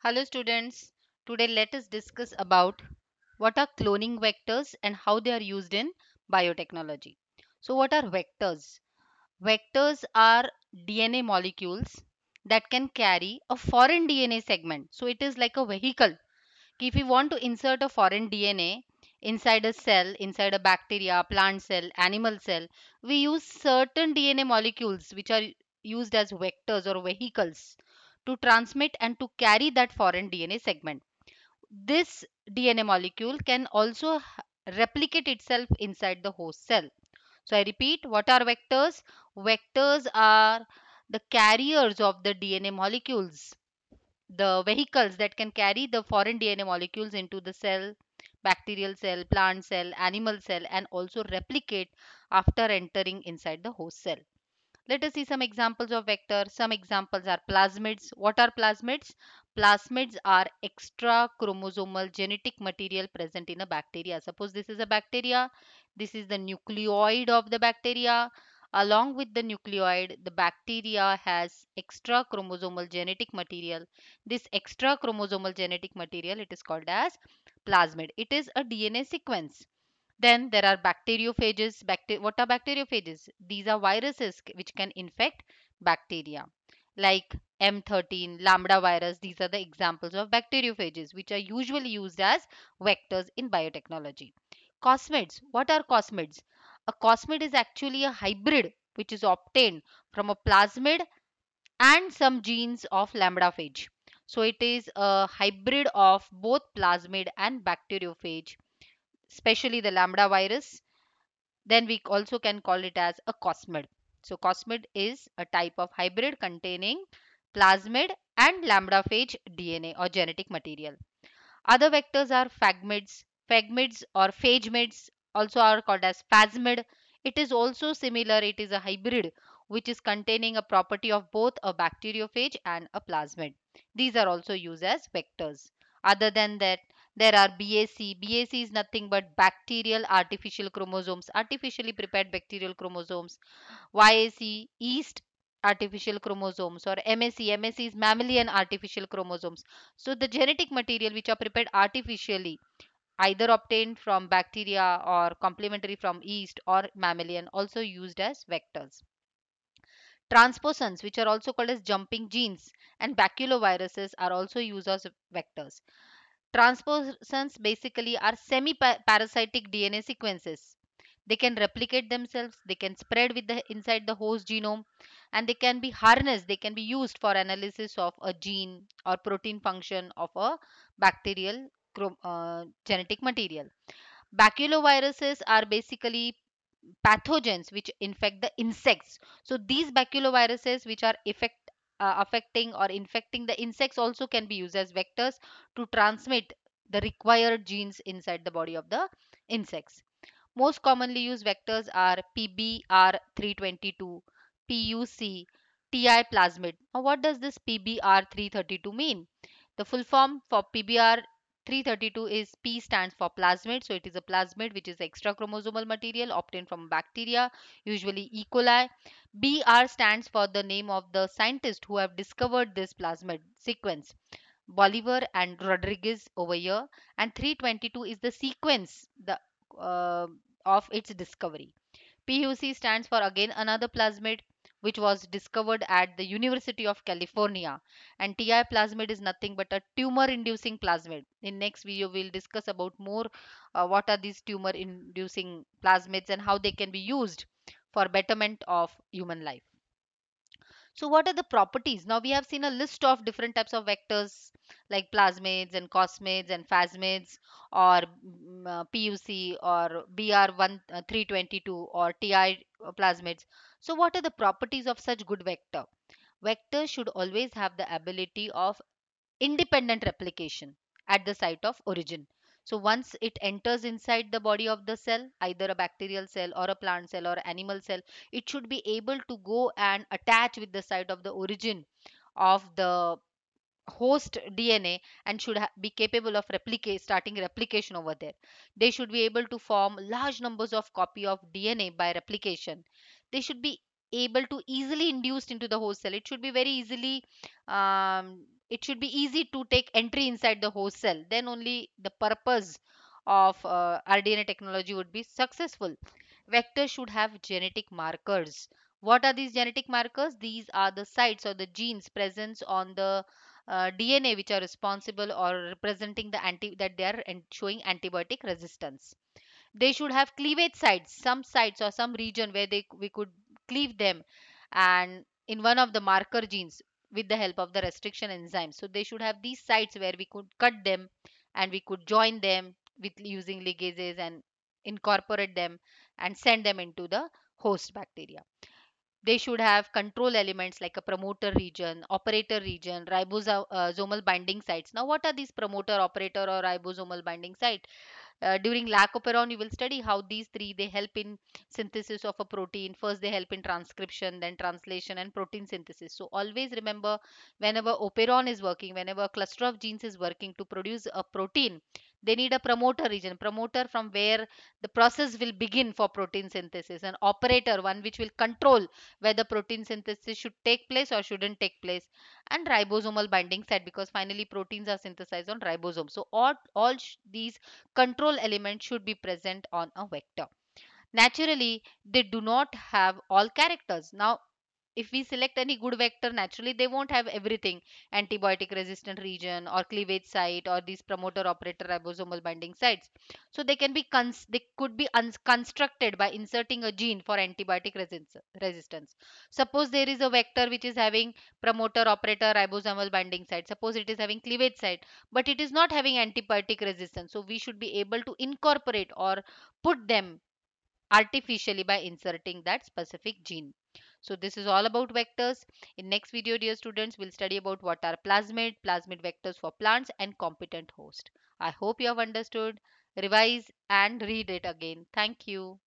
Hello students, today let us discuss about what are cloning vectors and how they are used in biotechnology. So what are vectors? Vectors are DNA molecules that can carry a foreign DNA segment. So it is like a vehicle. If we want to insert a foreign DNA inside a cell, inside a bacteria, plant cell, animal cell, we use certain DNA molecules which are used as vectors or vehicles to transmit and to carry that foreign DNA segment. This DNA molecule can also replicate itself inside the host cell. So I repeat, what are vectors? Vectors are the carriers of the DNA molecules, the vehicles that can carry the foreign DNA molecules into the cell, bacterial cell, plant cell, animal cell, and also replicate after entering inside the host cell. Let us see some examples of vectors. Some examples are plasmids. What are plasmids? Plasmids are extra chromosomal genetic material present in a bacteria. Suppose this is a bacteria. This is the nucleoid of the bacteria. Along with the nucleoid, the bacteria has extra chromosomal genetic material. This extra chromosomal genetic material, it is called as plasmid. It is a DNA sequence. Then there are bacteriophages. What are bacteriophages? These are viruses which can infect bacteria, like M13, lambda virus. These are the examples of bacteriophages, which are usually used as vectors in biotechnology. Cosmids. What are cosmids? A cosmid is actually a hybrid which is obtained from a plasmid and some genes of lambdaphage. So it is a hybrid of both plasmid and bacteriophage, especially the lambda virus. Then we also can call it as a cosmid. So cosmid is a type of hybrid containing plasmid and lambdaphage DNA or genetic material. Other vectors are phagmids. Phagmids or phagemids also are called as phasmid. It is also similar. It is a hybrid which is containing a property of both a bacteriophage and a plasmid. These are also used as vectors. Other than that, there are BAC. BAC is nothing but bacterial artificial chromosomes, artificially prepared bacterial chromosomes. YAC, yeast artificial chromosomes, or MSC. MSC is mammalian artificial chromosomes. So the genetic material which are prepared artificially, either obtained from bacteria or complementary from yeast or mammalian, also used as vectors. Transposons, which are also called as jumping genes, and baculoviruses are also used as vectors. Transposons basically are semi parasitic DNA sequences. They can replicate themselves, they can spread with the inside the host genome, and they can be harnessed, they can be used for analysis of a gene or protein function of a bacterial genetic material. Baculoviruses are basically pathogens which infect the insects. So these baculoviruses which are affecting or infecting the insects also can be used as vectors to transmit the required genes inside the body of the insects. Most commonly used vectors are PBR322, PUC, TI plasmid. Now, what does this PBR332 mean? The full form for PBR332 is P stands for plasmid. So, it is a plasmid which is extra chromosomal material obtained from bacteria, usually E. coli. BR stands for the name of the scientist who have discovered this plasmid sequence, Bolivar and Rodriguez over here, and 322 is the sequence uh, of its discovery. PUC stands for again another plasmid which was discovered at the University of California, and TI plasmid is nothing but a tumor inducing plasmid. In next video we'll discuss about more what are these tumor inducing plasmids and how they can be used for betterment of human life. So what are the properties? Now we have seen a list of different types of vectors like plasmids and cosmids and phasmids, or PUC or BR1322 or TI plasmids. So what are the properties of such good vector? Vectors should always have the ability of independent replication at the site of origin. So once it enters inside the body of the cell, either a bacterial cell or a plant cell or animal cell, it should be able to go and attach with the site of the origin of the host DNA and should be capable of starting replication over there. They should be able to form large numbers of copy of DNA by replication. They should be able to easily induced into the host cell. It should be very easily it should be easy to take entry inside the host cell. Then only the purpose of rDNA technology would be successful. Vectors should have genetic markers. What are these genetic markers? These are the sites or the genes present on the DNA which are responsible or representing the anti that they are showing antibiotic resistance. They should have cleavage sites, some sites or some region where they we could cleave them, and in one of the marker genes with the help of the restriction enzyme. So they should have these sites where we could cut them and we could join them with using ligases and incorporate them and send them into the host bacteria. They should have control elements like a promoter region, operator region, ribosomal binding sites. Now, what are these promoter, operator, or ribosomal binding site? During lacoperon, you will study how these three they help in synthesis of a protein. First, they help in transcription, then translation and protein synthesis. So always remember, whenever operon is working, whenever a cluster of genes is working to produce a protein, they need a promoter region, promoter from where the process will begin for protein synthesis, an operator, one which will control whether protein synthesis should take place or shouldn't take place, and ribosomal binding site, because finally proteins are synthesized on ribosome. So all these control elements should be present on a vector. Naturally, they do not have all characters. Now, if we select any good vector, naturally they won't have everything, antibiotic resistant region or cleavage site or these promoter operator ribosomal binding sites. So they can be they could be constructed by inserting a gene for antibiotic resistance. Suppose there is a vector which is having promoter operator ribosomal binding site, suppose it is having cleavage site, but it is not having antibiotic resistance, so we should be able to incorporate or put them artificially by inserting that specific gene. So this is all about vectors. In next video, dear students, we'll study about what are plasmid vectors for plants, and competent host. I hope you have understood. Revise and read it again. Thank you.